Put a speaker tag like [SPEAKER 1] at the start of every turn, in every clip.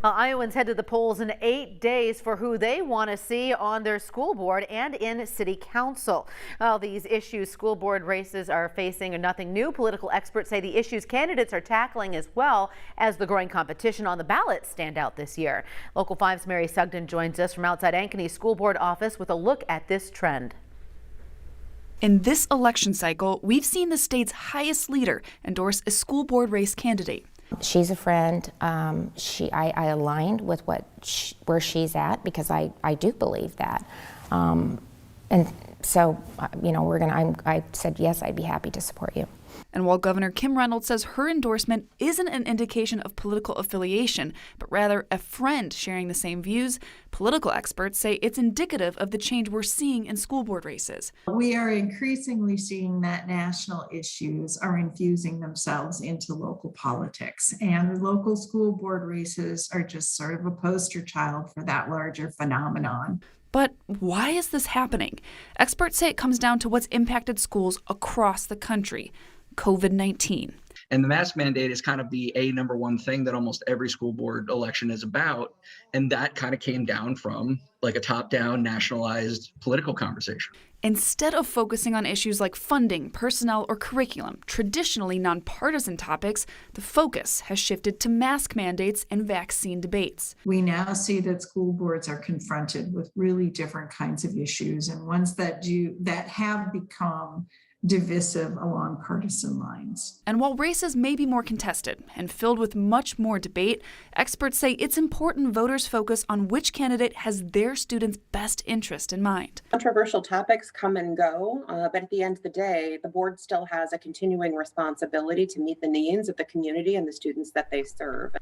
[SPEAKER 1] Iowans head to the polls in 8 days for who they want to see on their school board and in city council. While these issues school board races are facing are nothing new, political experts say the issues candidates are tackling as well as the growing competition on the ballot stand out this year. Local 5's Mary Sugden joins us from outside Ankeny's school board office with a look at this trend.
[SPEAKER 2] In this election cycle, we've seen the state's highest leader endorse a school board race candidate.
[SPEAKER 3] She's a friend. I aligned with where she's at because I do believe that. And so, I said, yes, I'd be happy to support you.
[SPEAKER 2] And while Governor Kim Reynolds says her endorsement isn't an indication of political affiliation, but rather a friend sharing the same views, political experts say it's indicative of the change we're seeing in school board races.
[SPEAKER 4] We are increasingly seeing that national issues are infusing themselves into local politics, and the local school board races are just sort of a poster child for that larger phenomenon.
[SPEAKER 2] But why is this happening? Experts say it comes down to what's impacted schools across the country: COVID-19.
[SPEAKER 5] And the mask mandate is kind of the number one thing that almost every school board election is about. And that kind of came down from like a top-down nationalized political conversation.
[SPEAKER 2] Instead of focusing on issues like funding, personnel, or curriculum, traditionally nonpartisan topics, the focus has shifted to mask mandates and vaccine debates.
[SPEAKER 4] We now see that school boards are confronted with really different kinds of issues, and ones that have become divisive along partisan lines.
[SPEAKER 2] And while races may be more contested and filled with much more debate, experts say it's important voters focus on which candidate has their students' best interest in mind.
[SPEAKER 6] Controversial topics come and go, but at the end of the day, the board still has a continuing responsibility to meet the needs of the community and the students that they serve.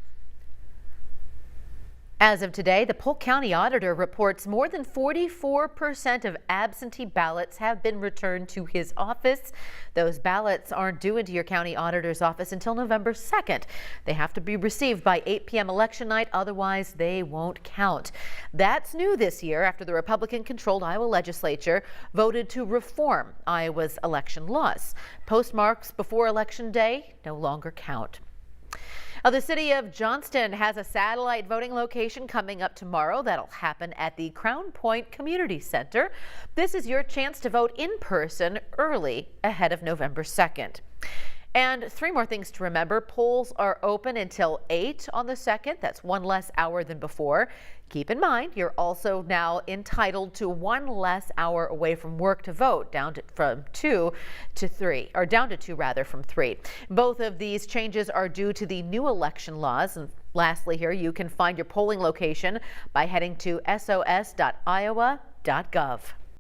[SPEAKER 1] As of today, the Polk County Auditor reports more than 44% of absentee ballots have been returned to his office. Those ballots aren't due into your county auditor's office until November 2nd. They have to be received by 8 p.m. election night, otherwise they won't count. That's new this year after the Republican-controlled Iowa legislature voted to reform Iowa's election laws. Postmarks before Election Day no longer count. The city of Johnston has a satellite voting location coming up tomorrow. That'll happen at the Crown Point Community Center. This is your chance to vote in person early ahead of November 2nd. And 3 more things to remember. Polls are open until 8 on the 2nd. That's 1 less hour than before. Keep in mind, you're also now entitled to 1 less hour away from work to vote, down to 2 rather from 3. Both of these changes are due to the new election laws. And lastly here, you can find your polling location by heading to sos.iowa.gov.